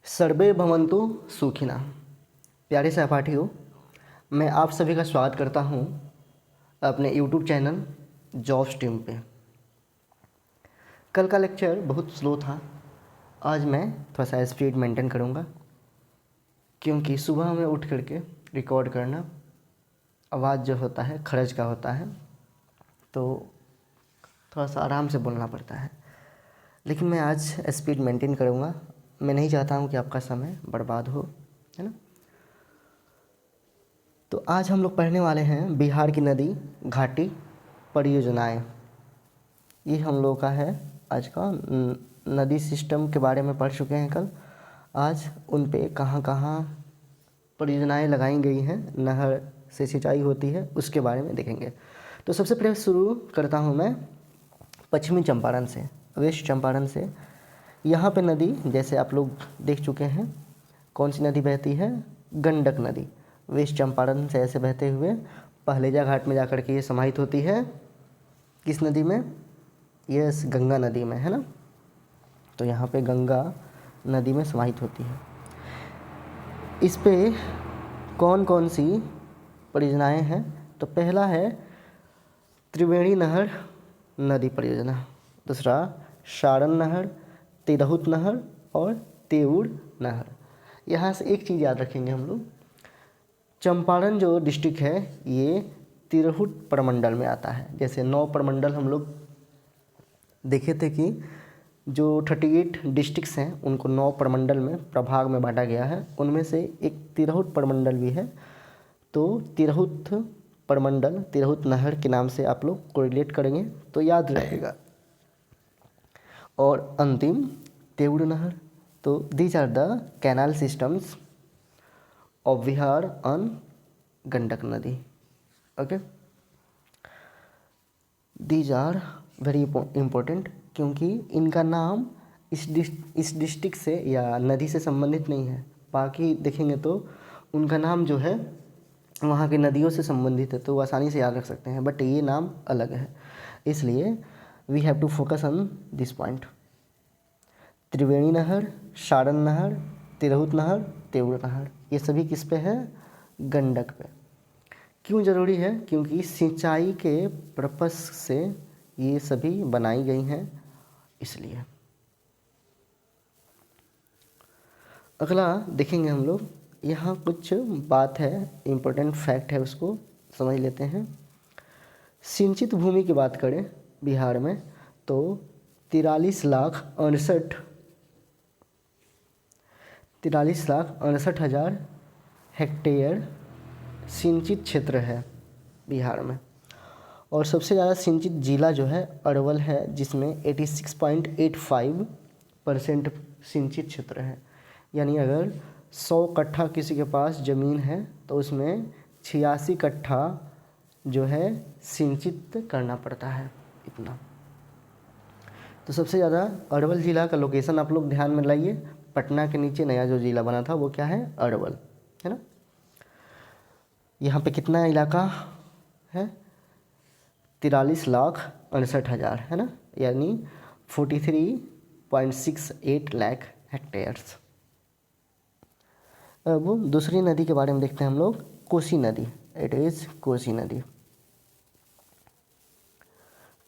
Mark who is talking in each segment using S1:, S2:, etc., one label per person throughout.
S1: सर्वे भवन्तु सुखिनः। प्यारे सहपाठियों, मैं आप सभी का स्वागत करता हूं अपने यूट्यूब चैनल जॉब स्ट्रीम पे। कल का लेक्चर बहुत स्लो था। आज मैं थोड़ा सा स्पीड मेंटेन करूंगा क्योंकि सुबह में उठ करके रिकॉर्ड करना आवाज़ जो होता है खरज का होता है, तो थोड़ा सा आराम से बोलना पड़ता है। लेकिन मैं आज स्पीड मेंटेन करूंगा। मैं नहीं चाहता हूं कि आपका समय बर्बाद हो, है ना। तो आज हम लोग पढ़ने वाले हैं बिहार की नदी घाटी परियोजनाएं। ये हम लोग का है आज का। नदी सिस्टम के बारे में पढ़ चुके हैं कल। आज उन पे कहाँ कहाँ परियोजनाएं लगाई गई हैं, नहर से सिंचाई होती है, उसके बारे में देखेंगे। तो सबसे पहले शुरू करता हूँ मैं पश्चिमी चंपारण से, वेस्ट चंपारण से। यहाँ पे नदी जैसे आप लोग देख चुके हैं, कौन सी नदी बहती है? गंडक नदी वेस्ट चंपारण से ऐसे बहते हुए पहलेजा घाट में जाकर के ये समाहित होती है। किस नदी में? यस, गंगा नदी में, है ना। तो यहाँ पे गंगा नदी में समाहित होती है। इस पे कौन कौन सी परियोजनाएं हैं? तो पहला है त्रिवेणी नहर नदी परियोजना, दूसरा सारण नहर, तिरहुत नहर और तेउर नहर। यहाँ से एक चीज़ याद रखेंगे हम लोग, चंपारण जो डिस्ट्रिक्ट है ये तिरहुत प्रमंडल में आता है। जैसे 9 प्रमंडल हम लोग देखे थे कि जो 38 डिस्ट्रिक्ट्स हैं उनको 9 प्रमंडल में प्रभाग में बांटा गया है, उनमें से एक तिरहुत प्रमंडल भी है। तो तिरहुत प्रमंडल तिरहुत नहर के नाम से आप लोग कोरिलेट करेंगे तो याद रहेगा। और अंतिम तेउर नहर। तो these are the canal systems of Bihar on Gandak नदी। Okay, these are very important क्योंकि इनका नाम इस डिस्ट्रिक्ट से या नदी से संबंधित नहीं है। बाकी देखेंगे तो उनका नाम जो है वहाँ की नदियों से संबंधित है, तो आसानी से याद रख सकते हैं, बट ये नाम अलग है। इसलिए we have to focus on this point. Triveni नहर, सारण नहर, तिरहुत नहर, तेउर नहर, ये सभी किस पे है? गंडक पे। क्यों ज़रूरी है? क्योंकि सिंचाई के पर्पस से ये सभी बनाई गई हैं, इसलिए। अगला देखेंगे हम लोग, यहाँ कुछ बात है, इम्पोर्टेंट फैक्ट है, उसको समझ लेते हैं। सिंचित भूमि की बात करें बिहार में तो 43,68,000 हेक्टेयर सिंचित क्षेत्र है बिहार में। और सबसे ज़्यादा सिंचित जिला जो है अरवल है, जिसमें 86.85% सिंचित क्षेत्र है। यानी अगर 100 कट्ठा किसी के पास ज़मीन है तो उसमें 86 कट्ठा जो है सिंचित करना पड़ता है, इतना। तो सबसे ज़्यादा अरवल ज़िला का लोकेशन आप लोग ध्यान में लाइए। पटना के नीचे नया जो ज़िला बना था वो क्या है? अरवल, है ना। यहाँ पे कितना इलाका है? 43,68,000, है ना, यानी 43.68 लाख हेक्टेयर्स। अब दूसरी नदी के बारे में देखते हैं हम लोग, कोसी नदी। इट इज़ कोसी नदी।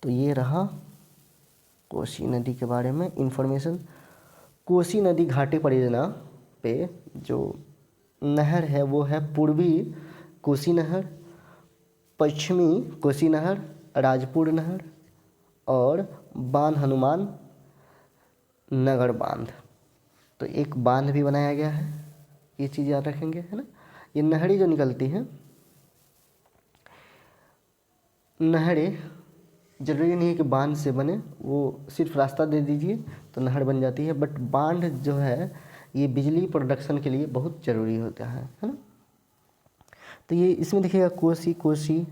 S1: तो ये रहा कोसी नदी के बारे में इंफॉर्मेशन। कोसी नदी घाटी परियोजना पे जो नहर है वो है पूर्वी कोसी नहर, पश्चिमी कोसी नहर, राजपुर नहर और बांध हनुमान नगर बांध। तो एक बांध भी बनाया गया है, ये चीज़ याद रखेंगे, है ना। ये नहरें जो निकलती हैं, नहरें ज़रूरी नहीं है कि बांध से बने, वो सिर्फ रास्ता दे दीजिए तो नहर बन जाती है। बट बांध जो है ये बिजली प्रोडक्शन के लिए बहुत ज़रूरी होता है ना। तो ये इसमें देखिएगा कोसी कोसी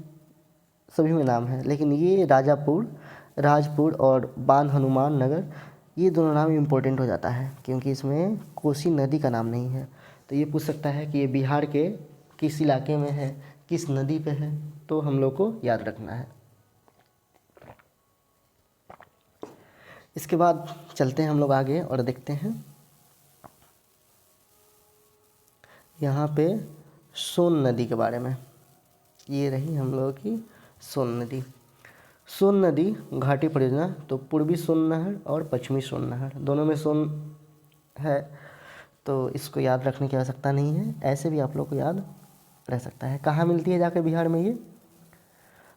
S1: सभी में नाम है, लेकिन ये राजपुर और बांध हनुमान नगर, ये दोनों नाम इम्पोर्टेंट हो जाता है क्योंकि इसमें कोसी नदी का नाम नहीं है। तो ये पूछ सकता है कि ये बिहार के किस इलाके में है, किस नदी पे है, तो हम लोग को याद रखना है। इसके बाद चलते हैं हम लोग आगे और देखते हैं यहाँ पे सोन नदी के बारे में, ये रही हम लोगों की सोन नदी। सोन नदी घाटी परियोजना, तो पूर्वी सोन नहर और पश्चिमी सोन नहर दोनों में सोन है, तो इसको याद रखने की आवश्यकता नहीं है, ऐसे भी आप लोग को याद रह सकता है। कहाँ मिलती है जाकर बिहार में? ये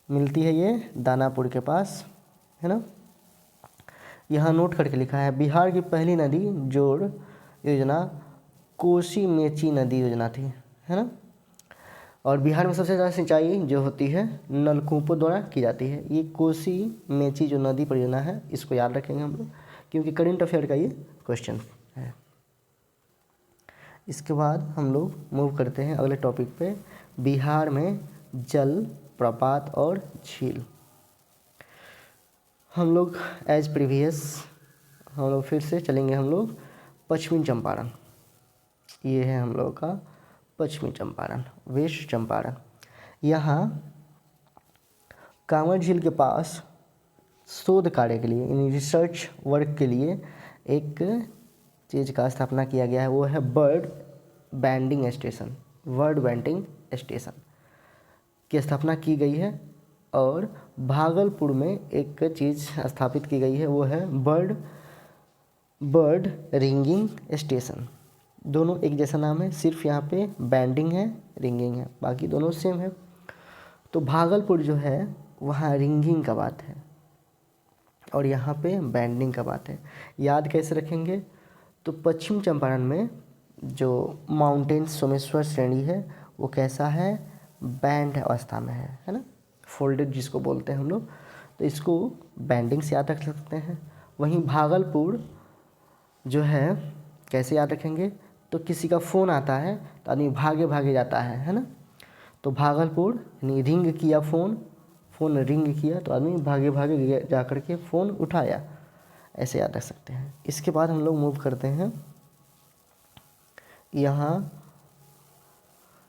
S1: मिलती है ये दानापुर के पास, है ना। यहाँ नोट करके लिखा है बिहार की पहली नदी जोड़ योजना कोसी मेची नदी योजना थी, है ना। और बिहार में सबसे ज़्यादा सिंचाई जो होती है नलकूपों द्वारा की जाती है। ये कोसी मेची जो नदी परियोजना है, इसको याद रखेंगे हम लोग, क्योंकि करंट अफेयर का ये क्वेश्चन है। इसके बाद हम लोग मूव करते हैं अगले टॉपिक पे, बिहार में जल प्रपात और झील। हम लोग एज प्रीवियस हम लोग फिर से चलेंगे हम लोग पश्चिमी चंपारण। ये है हम लोग का पश्चिमी चंपारण, वेस्ट चंपारण। यहाँ कांवर झील के पास शोध कार्य के लिए, यानी रिसर्च वर्क के लिए एक चीज़ का स्थापना किया गया है, वो है bird banding station. Bird banding station की स्थापना की गई है। और भागलपुर में एक चीज़ स्थापित की गई है, वो है बर्ड रिंगिंग स्टेशन। दोनों एक जैसा नाम है, सिर्फ यहाँ पे बैंडिंग है, रिंगिंग है, बाकी दोनों सेम है। तो भागलपुर जो है वहाँ रिंगिंग का बात है और यहाँ पे बैंडिंग का बात है। याद कैसे रखेंगे? तो पश्चिम चंपारण में जो माउंटेन सोमेश्वर श्रेणी है वो कैसा है? बैंड अवस्था में है ना, फोल्डेड जिसको बोलते हैं हम लोग, तो इसको बैंडिंग से याद रख सकते हैं। वहीं भागलपुर जो है कैसे याद रखेंगे? तो किसी का फ़ोन आता है तो आदमी भागे भागे जाता है ना। तो भागलपुर यानी रिंग किया फ़ोन रिंग किया तो आदमी भागे भागे जा कर के फ़ोन उठाया, ऐसे याद रख सकते हैं। इसके बाद हम लोग मूव करते हैं, यहाँ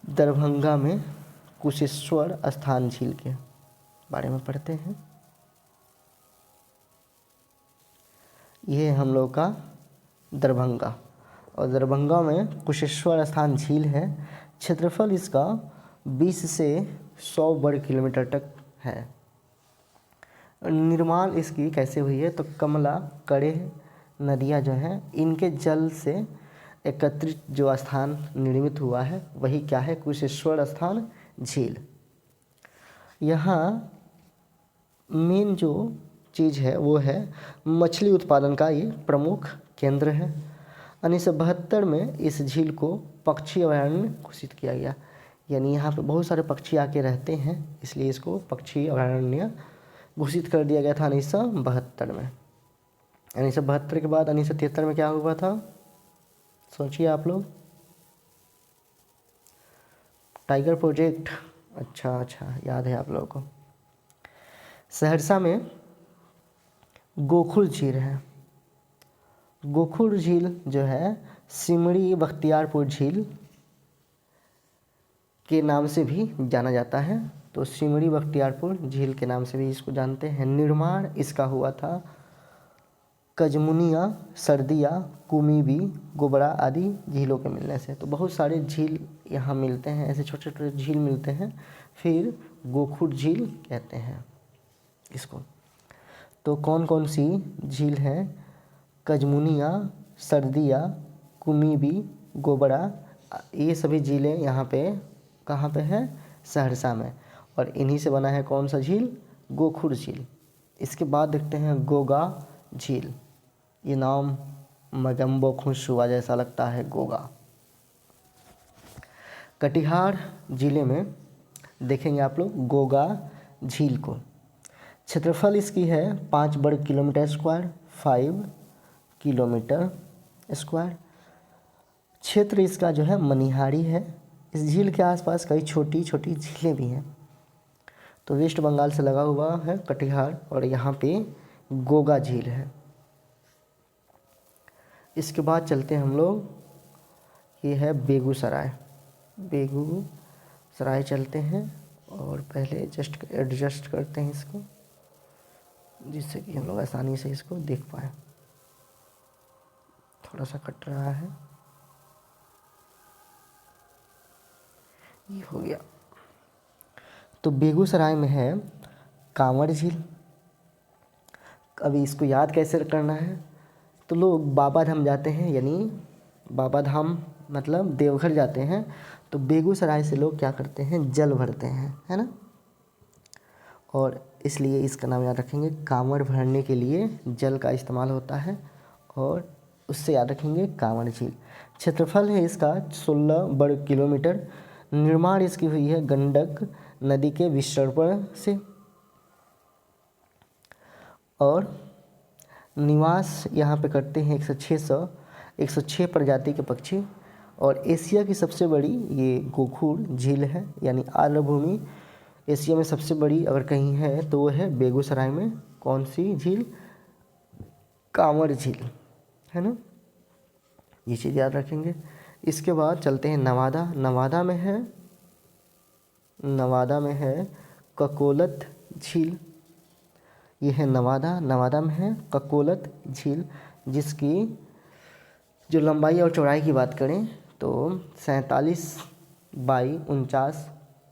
S1: दरभंगा में कुशेश्वर स्थान झील के बारे में पढ़ते हैं। ये हम लोग का दरभंगा, और दरभंगा में कुशेश्वर स्थान झील है। क्षेत्रफल इसका 20 से 100 वर्ग किलोमीटर तक है। निर्माण इसकी कैसे हुई है? तो कमला कड़े नदियाँ जो हैं इनके जल से एकत्रित जो स्थान निर्मित हुआ है वही क्या है? कुशेश्वर स्थान झील। यहाँ मेन जो चीज़ है वो है मछली उत्पादन का ये प्रमुख केंद्र है। 1972 में इस झील को पक्षी अभयारण्य घोषित किया गया, यानी यहाँ पे बहुत सारे पक्षी आके रहते हैं, इसलिए इसको पक्षी अभयारण्य घोषित कर दिया गया था 1972 में। 1972 के बाद 1973 में क्या हुआ था? सोचिए आप लोग। टाइगर प्रोजेक्ट, अच्छा याद है आप लोगों को। सहरसा में गोखुर झील है। गोखुर झील जो है सिमड़ी बख्तियारपुर झील के नाम से भी जाना जाता है, तो सिमड़ी बख्तियारपुर झील के नाम से भी इसको जानते हैं। निर्माण इसका हुआ था कजमुनिया, सर्दिया, कुमीबी, गोबरा आदि झीलों के मिलने से। तो बहुत सारे झील यहाँ मिलते हैं, ऐसे छोटे छोटे झील मिलते हैं, फिर गोखुर झील कहते हैं इसको। तो कौन कौन सी झील है? कजमुनिया, सर्दिया, कुमीबी, गोबरा, ये सभी झीलें यहाँ पे कहाँ पे है? सहरसा में। और इन्हीं से बना है कौन सा झील? गोखुर झील। इसके बाद देखते हैं गोगा झील। ये नाम मगम्बो खुश हुआ जैसा लगता है, गोगा। कटिहार जिले में देखेंगे आप लोग गोगा झील को। क्षेत्रफल इसकी है 5 वर्ग किलोमीटर स्क्वायर, 5 किलोमीटर स्क्वायर। क्षेत्र इसका जो है मनिहारी है। इस झील के आसपास कई छोटी छोटी झीलें भी हैं। तो वेस्ट बंगाल से लगा हुआ है कटिहार, और यहाँ पे गोगा झील है। इसके बाद चलते हैं हम लोग, ये है बेगूसराय। बेगूसराय चलते हैं और पहले जस्ट एडजस्ट करते हैं इसको, जिससे कि हम लोग आसानी से इसको देख पाएँ। थोड़ा सा कट रहा है। ये हो गया। तो बेगूसराय में है कांवड़ झील। अभी इसको याद कैसे करना है, तो लोग बाबा धाम जाते हैं, यानी बाबा धाम मतलब देवघर जाते हैं, तो बेगूसराय से लोग क्या करते हैं, जल भरते हैं, है ना। और इसलिए इसका नाम याद रखेंगे, कांवड़ भरने के लिए जल का इस्तेमाल होता है, और उससे याद रखेंगे कांवड़ झील। क्षेत्रफल है इसका 16 वर्ग किलोमीटर। निर्माण इसकी हुई है गंडक नदी के विसर्पण से। और निवास यहाँ पे करते हैं 106 प्रजाति के पक्षी। और एशिया की सबसे बड़ी ये गोखुर झील है, यानी आर्द्रभूमि एशिया में सबसे बड़ी अगर कहीं है तो वो है बेगूसराय में। कौन सी झील, कांवड़ झील, है ना। ये चीज़ याद रखेंगे। इसके बाद चलते हैं नवादा। नवादा में है ककोलत झील। ये है नवादा में है ककोलत झील, जिसकी जो लंबाई और चौड़ाई की बात करें तो 47 बाई 49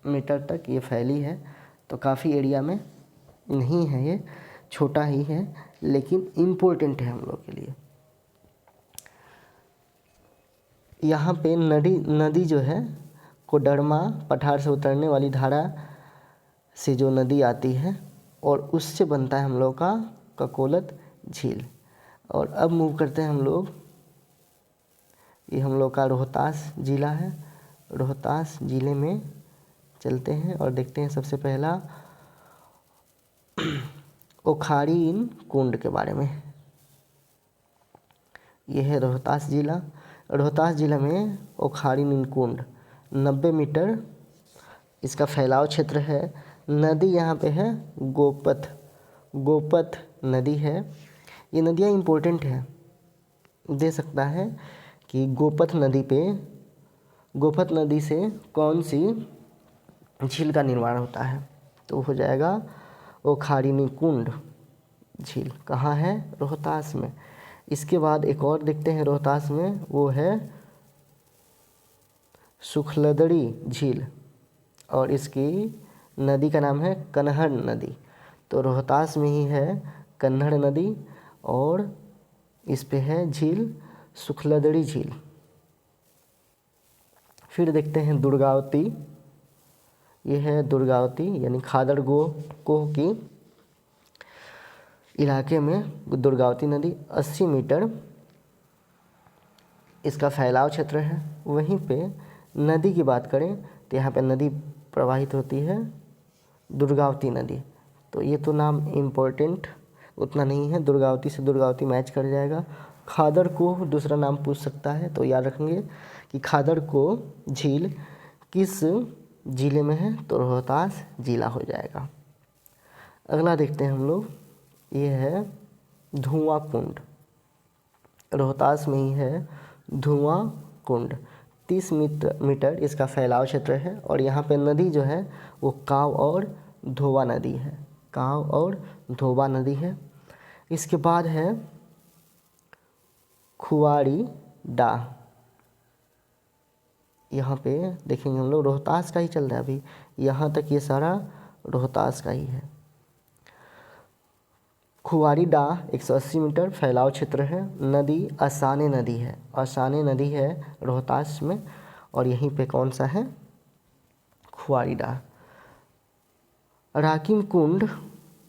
S1: मीटर तक ये फैली है। तो काफ़ी एरिया में नहीं है, ये छोटा ही है, लेकिन इम्पोर्टेंट है हम लोग के लिए। यहाँ पे नदी जो है कोडरमा पठार से उतरने वाली धारा से जो नदी आती है, और उससे बनता है हम लोग का ककोलत झील। और अब मूव करते हैं हम लोग, ये हम लोग का रोहतास ज़िला है। रोहतास ज़िले में चलते हैं और देखते हैं सबसे पहला ओखारीन कुंड के बारे में। यह है रोहतास ज़िला। रोहतास ज़िला में ओखारीन कुंड 90 मीटर इसका फैलाव क्षेत्र है। नदी यहाँ पे है गोपथ नदी है। ये नदियाँ इम्पोर्टेंट है, दे सकता है कि गोपथ नदी से कौन सी झील का निर्माण होता है, तो हो जाएगा ओखारीनी कुंड झील। कहाँ है, रोहतास में। इसके बाद एक और देखते हैं रोहतास में, वो है सुखलदड़ी झील, और इसकी नदी का नाम है कन्हड़ नदी। तो रोहतास में ही है कन्हड़ नदी, और इस पे है झील सुखलदड़ी झील। फिर देखते हैं दुर्गावती। ये है दुर्गावती, यानी खादरगोह की इलाके में दुर्गावती नदी 80 मीटर इसका फैलाव क्षेत्र है। वहीं पे नदी की बात करें तो यहाँ पे नदी प्रवाहित होती है दुर्गावती नदी। तो ये तो नाम इम्पोर्टेंट उतना नहीं है, दुर्गावती से दुर्गावती मैच कर जाएगा। खादर को दूसरा नाम पूछ सकता है, तो याद रखेंगे कि खादर को झील किस ज़िले में है, तो रोहतास ज़िला हो जाएगा। अगला देखते हैं हम लोग, ये है धुआं कुंड। रोहतास में ही है धुआं कुंड। 30 मीटर इसका फैलाव क्षेत्र है, और यहाँ पे नदी जो है वो काव और धोबा नदी है। इसके बाद है खुवाड़ी डाह। यहाँ पे देखेंगे हम लोग, रोहतास का ही चल रहा है अभी, यहाँ तक ये सारा रोहतास का ही है। खुवाड़ी डाह 180 मीटर फैलाव क्षेत्र है। नदी असाने नदी है रोहतास में, और यहीं पे कौन सा है, खुवाड़ी डाह। राकिम कुंड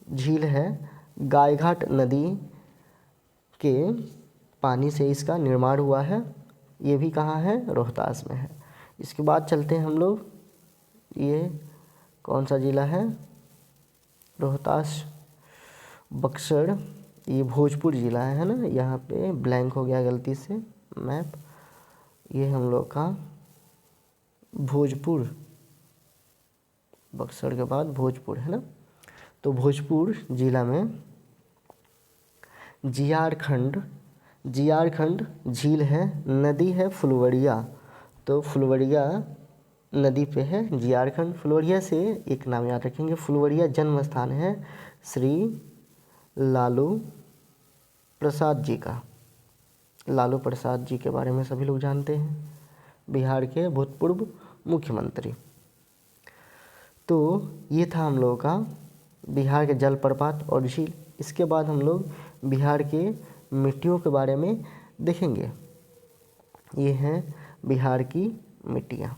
S1: झील है, गायघाट नदी के पानी से इसका निर्माण हुआ है। ये भी कहाँ है, रोहतास में है। इसके बाद चलते हैं हम लोग, ये कौन सा ज़िला है, रोहतास बक्सर, ये भोजपुर ज़िला है ना। यहाँ पे ब्लैंक हो गया गलती से मैप। ये हम लोग का भोजपुर, बक्सर के बाद भोजपुर है ना। तो भोजपुर ज़िला में जियारखंड झील है। नदी है फुलवरिया, तो फुलवरिया नदी पे है जियारखंड। फुलवरिया से एक नाम याद रखेंगे, फुलवरिया जन्म स्थान है श्री लालू प्रसाद जी का। लालू प्रसाद जी के बारे में सभी लोग जानते हैं, बिहार के भूतपूर्व मुख्यमंत्री। तो ये था हम लोगों का बिहार के जलप्रपात और झील। इसके बाद हम लोग बिहार के मिट्टियों के बारे में देखेंगे। ये हैं बिहार की मिट्टियाँ।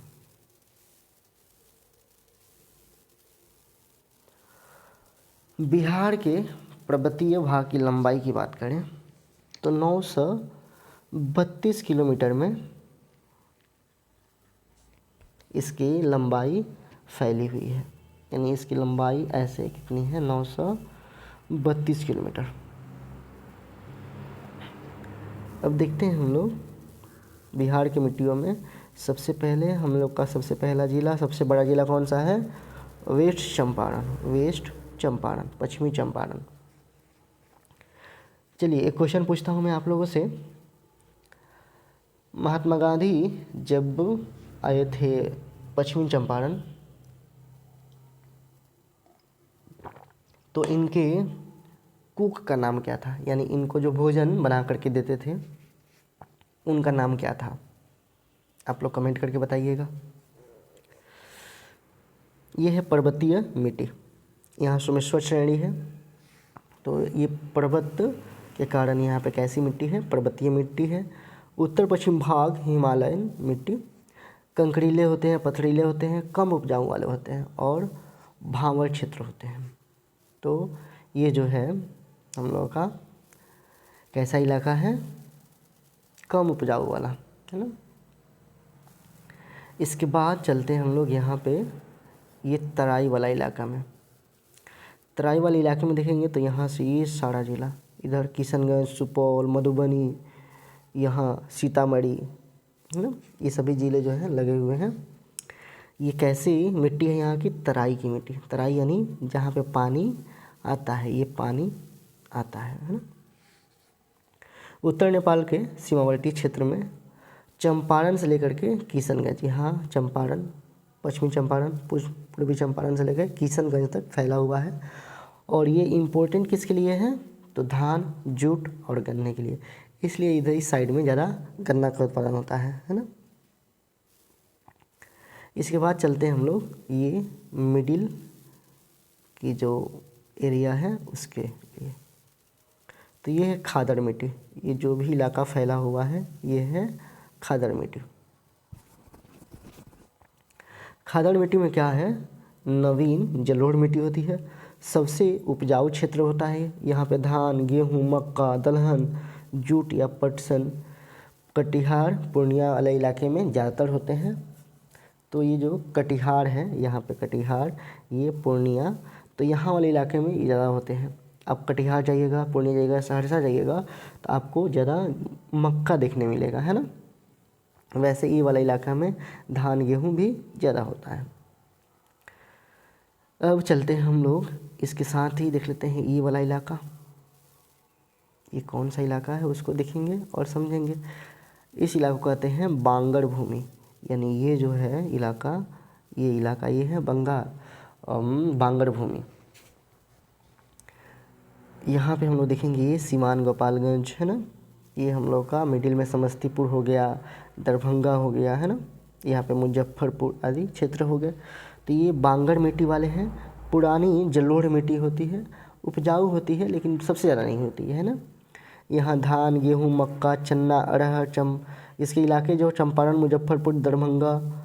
S1: बिहार के पर्वतीय भाग की लंबाई की बात करें तो 932 किलोमीटर में इसकी लंबाई फैली हुई है। यानी इसकी लंबाई ऐसे कितनी है, 932 किलोमीटर। अब देखते हैं हम लोग बिहार की मिट्टियों में सबसे पहले हम लोग का सबसे पहला ज़िला, सबसे बड़ा ज़िला कौन सा है, वेस्ट चंपारण, पश्चिमी चंपारण। चलिए एक क्वेश्चन पूछता हूँ मैं आप लोगों से। महात्मा गांधी जब आए थे पश्चिमी चंपारण तो इनके कुक का नाम क्या था, यानी इनको जो भोजन बना करके देते थे उनका नाम क्या था, आप लोग कमेंट करके बताइएगा। ये है पर्वतीय मिट्टी, यहाँ सोमेश्वर श्रेणी है, तो ये पर्वत के कारण यहाँ पे कैसी मिट्टी है, पर्वतीय मिट्टी है। उत्तर पश्चिम भाग हिमालयन मिट्टी, कंकरीले होते हैं, पथरीले होते हैं, कम उपजाऊ वाले होते हैं और भांवर क्षेत्र होते हैं। तो ये जो है हम लोगों का कैसा इलाका है, कम उपजाऊ वाला, है ना। इसके बाद चलते हैं हम लोग यहाँ पे ये तराई वाला इलाका में। तराई वाले इलाके में देखेंगे तो यहाँ से ये सारा जिला, इधर किशनगंज, सुपौल, मधुबनी, यहाँ सीतामढ़ी, है ना, ये सभी ज़िले जो हैं लगे हुए हैं। ये कैसी मिट्टी है, यहाँ की तराई की मिट्टी। तराई यानी जहाँ पे पानी आता है, ये पानी आता है ना। उत्तर नेपाल के सीमावर्ती क्षेत्र में चंपारण से लेकर के किशनगंज, यहाँ चंपारण, पश्चिमी चंपारण, पूर्वी चंपारण से लेकर किशनगंज तक फैला हुआ है। और ये इम्पोर्टेंट किसके लिए है, तो धान, जूट और गन्ने के लिए, इसलिए इधर इस साइड में ज़्यादा गन्ना का उत्पादन होता है ना। इसके बाद चलते हैं हम लोग ये मिडिल की जो एरिया है उसके लिए। तो ये है खादड़ मिट्टी, ये जो भी इलाका फैला हुआ है ये है खादड़ मिट्टी। खादड़ मिट्टी में क्या है, नवीन जलोढ़ मिट्टी होती है, सबसे उपजाऊ क्षेत्र होता है। यहाँ पे धान, गेहूँ, मक्का, दलहन, जूट या पटसन, कटिहार, पूर्णिया वाले इलाके में ज़्यादातर होते हैं। तो ये जो कटिहार है, यहाँ पे कटिहार, ये पूर्णिया, तो यहाँ वाले इलाके में ज़्यादा होते हैं। आप कटिहार जाइएगा, पूर्णिया जाइएगा, सहरसा जाइएगा तो आपको ज़्यादा मक्का देखने मिलेगा, है ना। वैसे ये वाला इलाका में धान, गेहूँ भी ज़्यादा होता है। अब चलते हैं हम लोग इसके साथ ही देख लेते हैं ये वाला इलाका, ये कौन सा इलाका है उसको देखेंगे और समझेंगे। इस इलाके को कहते हैं बांगर भूमि, यानी ये जो है इलाका, ये इलाका ये है बांगर भूमि। यहाँ पे हम लोग देखेंगे ये सीमान गोपालगंज, है ना, ये हम लोग का मिडिल में समस्तीपुर हो गया, दरभंगा हो गया, है ना, यहाँ पे मुजफ्फरपुर आदि क्षेत्र हो गए। तो ये बांगर मिट्टी वाले हैं। पुरानी जलोढ़ मिट्टी होती है, उपजाऊ होती है लेकिन सबसे ज़्यादा नहीं होती है ना। यहाँ धान, गेहूँ, मक्का, चना, अरहर, इसके इलाके जो चंपारण, मुजफ्फरपुर, दरभंगा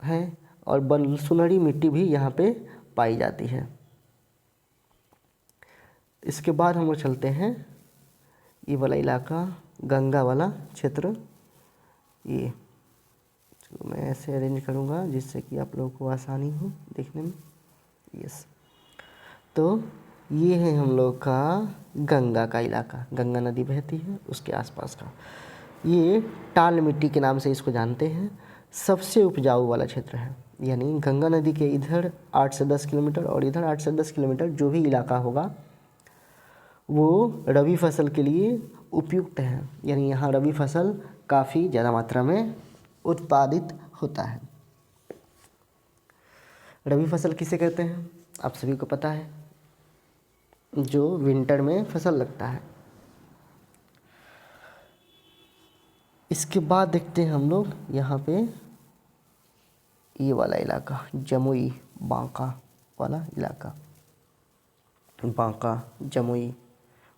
S1: है और सुनहरी मिट्टी भी यहाँ पे पाई जाती है। इसके बाद हम लोग चलते हैं ये वाला इलाका, गंगा वाला क्षेत्र। ये चलो मैं ऐसे अरेंज करूँगा जिससे कि आप लोगों को आसानी हो देखने में। यस, तो ये है हम लोग का गंगा का इलाका, गंगा नदी बहती है उसके आसपास का। ये टाल मिट्टी के नाम से इसको जानते हैं, सबसे उपजाऊ वाला क्षेत्र है। यानी गंगा नदी के इधर 8 से 10 किलोमीटर और इधर 8 से 10 किलोमीटर जो भी इलाका होगा वो रबी फसल के लिए उपयुक्त है। यानी यहाँ रबी फसल काफ़ी ज़्यादा मात्रा में उत्पादित होता है। रबी फसल किसे कहते हैं आप सभी को पता है, जो विंटर में फसल लगता है। इसके बाद देखते हैं हम लोग यहाँ पे ये वाला इलाका, जमुई, बांका, वाला इलाका, बांका जमुई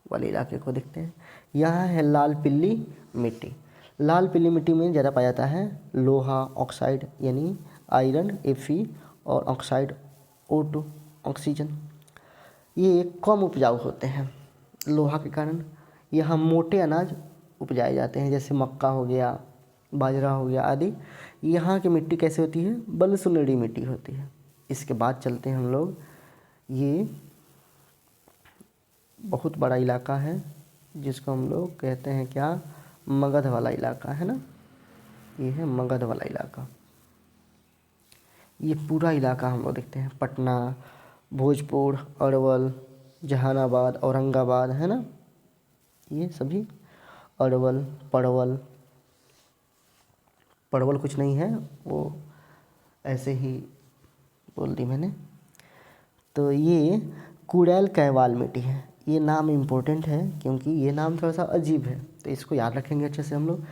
S1: वाले इलाके को देखते हैं। यहाँ है लाल पीली मिट्टी। लाल पीली मिट्टी में ज़्यादा पाया जाता है लोहा ऑक्साइड यानी आयरन Fe और ऑक्साइड O2 ऑक्सीजन। ये कम उपजाऊ होते हैं लोहा के कारण। यहाँ मोटे अनाज उपजाए जाते हैं जैसे मक्का हो गया, बाजरा हो गया आदि। यहाँ की मिट्टी कैसे होती है? बलसुंडरी मिट्टी होती है। इसके बाद चलते हैं हम लोग, ये बहुत बड़ा इलाका है जिसको हम लोग कहते हैं क्या? मगध वाला इलाका है ना। ये है मगध वाला इलाका। ये पूरा इलाका हम लोग देखते हैं, पटना, भोजपुर, अरवल, जहानाबाद, औरंगाबाद है ना। ये सभी अरवल, परवल कुछ नहीं है, वो ऐसे ही बोल दी मैंने। तो ये कुड़ैल कैवाल मिट्टी है। ये नाम इम्पोर्टेंट है क्योंकि ये नाम थोड़ा सा अजीब है, तो इसको याद रखेंगे अच्छे से हम लोग।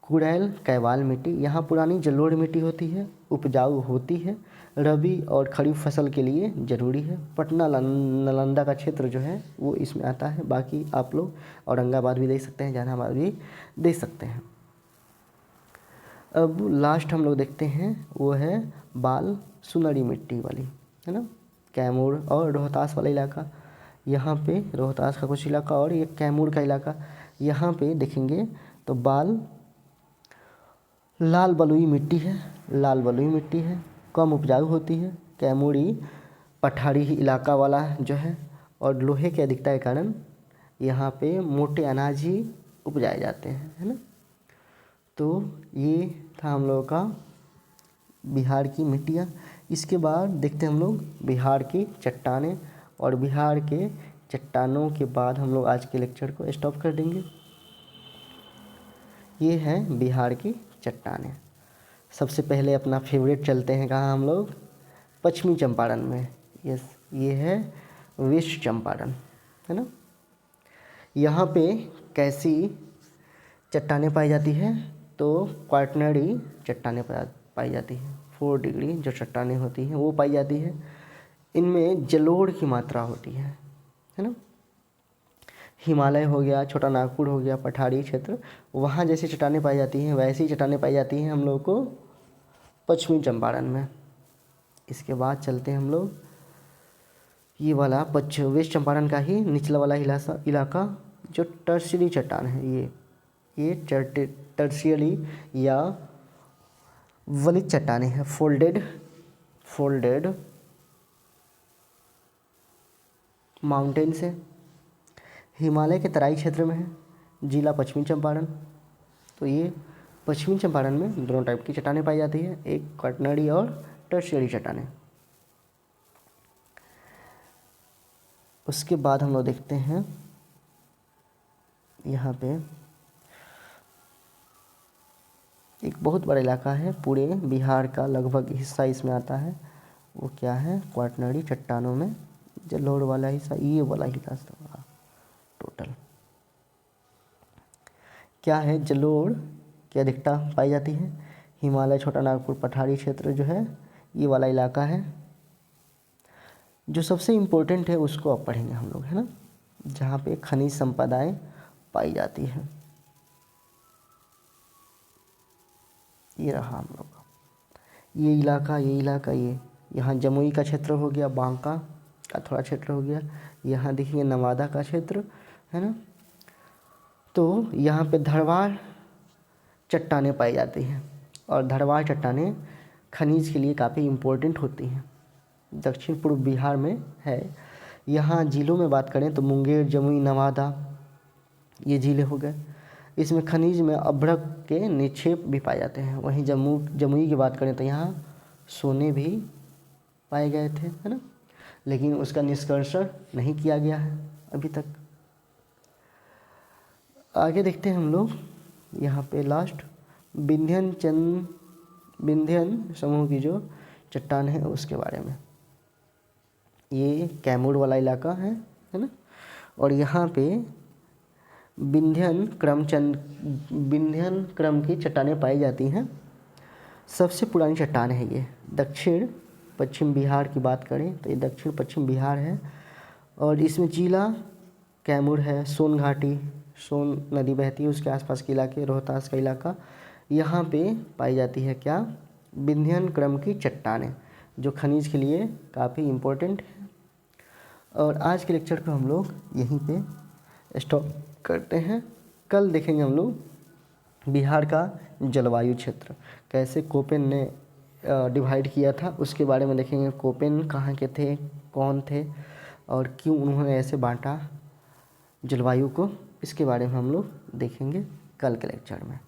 S1: कुड़ैल कैवाल मिट्टी, यहाँ पुरानी जलोढ़ मिट्टी होती है, उपजाऊ होती है, रबी और खरीफ फसल के लिए ज़रूरी है। पटना नालंदा का क्षेत्र जो है वो इसमें आता है। बाकी आप लोग औरंगाबाद भी देख सकते हैं, जहानाबाद भी देख सकते हैं। अब लास्ट हम लोग देखते हैं वो है बाल सुनहरी मिट्टी वाली, है ना, कैमूर और रोहतास वाला इलाका। यहाँ पे रोहतास का कुछ इलाका और ये कैमूर का इलाका। यहाँ पे देखेंगे तो लाल बलुई मिट्टी है, लाल बलुई मिट्टी है, कम उपजाऊ होती है। कैमूरी पठारी इलाका वाला जो है, और लोहे की अधिकता के कारण यहाँ पे मोटे अनाज ही उपजाए जाते हैं, है ना। तो ये था हम लोगों का बिहार की मिट्टियाँ। इसके बाद देखते हैं हम लोग बिहार की चट्टानें, और बिहार के चट्टानों के बाद हम लोग आज के लेक्चर को स्टॉप कर देंगे। ये है बिहार की चट्टानें। सबसे पहले अपना फेवरेट चलते हैं कहाँ हम लोग? पश्चिमी चंपारण में। यस, ये है वेस्ट चंपारण, है ना। यहाँ पे कैसी चट्टानें पाई जाती है? तो क्वाटरनरी चट्टानें पाई जाती है। 4 डिग्री जो चट्टानें होती हैं वो पाई जाती है। इनमें जलोढ़ की मात्रा होती है ना। हिमालय हो गया, छोटा नागपुर हो गया, पठारी क्षेत्र, वहाँ जैसी चट्टानें पाई जाती हैं वैसी चट्टानें पाई जाती हैं हम लोग को पश्चिमी चंपारण में। इसके बाद चलते हैं हम लोग ये वाला वेस्ट चंपारण का ही निचला वाला इलाका जो टर्शियरी चट्टान है। ये टर्शियरी या वलित चट्टानें हैं, फोल्डेड माउंटेन्स है। हिमालय के तराई क्षेत्र में है, जिला पश्चिमी चंपारण। तो ये पश्चिमी चंपारण में दोनों टाइप की चट्टानें पाई जाती है, एक क्वाटरनरी और टर्शियरी चट्टानें। उसके बाद हम लोग देखते हैं यहाँ पे एक बहुत बड़ा इलाका है, पूरे बिहार का लगभग हिस्सा इसमें आता है। वो क्या है? क्वाटरनरी चट्टानों में जलोढ़ वाला हिस्सा, ये वाला हिस्सा टोटल क्या है? जलोढ़ की अधिकता पाई जाती है। हिमालय, छोटा नागपुर, पठारी क्षेत्र जो है ये वाला इलाका है। जो सबसे इम्पोर्टेंट है उसको अब पढ़ेंगे हम लोग, है ना, जहाँ पे खनिज संपदाएं पाई जाती है। ये रहा हम लोग का ये इलाका, ये यहाँ जमुई का क्षेत्र हो गया, बांका का थोड़ा क्षेत्र हो गया, यहाँ देखिए नवादा का क्षेत्र, है ना। तो यहाँ पे धरवार चट्टानें पाई जाती हैं, और धरवार चट्टानें खनिज के लिए काफ़ी इम्पोर्टेंट होती हैं। दक्षिण पूर्व बिहार में है। यहाँ जिलों में बात करें तो मुंगेर, जमुई, नवादा ये जिले हो गए। इसमें खनिज में अभ्रक के निक्षेप भी पाए जाते हैं। वहीं जमुई की बात करें तो यहाँ सोने भी पाए गए थे, है ना, लेकिन उसका निष्कर्षण नहीं किया गया है अभी तक। आगे देखते हैं हम लोग यहाँ पे लास्ट विंध्यन समूह की जो चट्टान है उसके बारे में। ये कैमूर वाला इलाका है ना, और यहाँ पे विंध्यन क्रम की चट्टानें पाई जाती हैं। सबसे पुरानी चट्टान है ये। दक्षिण पश्चिम बिहार की बात करें तो ये दक्षिण पश्चिम बिहार है और इसमें जिला कैमूर है, सोन घाटी, सोन नदी बहती है उसके आसपास के इलाके, रोहतास का इलाका, यहाँ पे पाई जाती है क्या, विंध्यन क्रम की चट्टानें जो खनिज के लिए काफ़ी इम्पोर्टेंट है। और आज के लेक्चर को हम लोग यहीं पे स्टॉप करते हैं। कल देखेंगे हम लोग बिहार का जलवायु क्षेत्र कैसे कोपेन ने डिवाइड किया था, उसके बारे में देखेंगे। कोपेन कहाँ के थे, कौन थे और क्यों उन्होंने ऐसे बांटा जलवायु को, इसके बारे में हम लोग देखेंगे कल के लेक्चर में।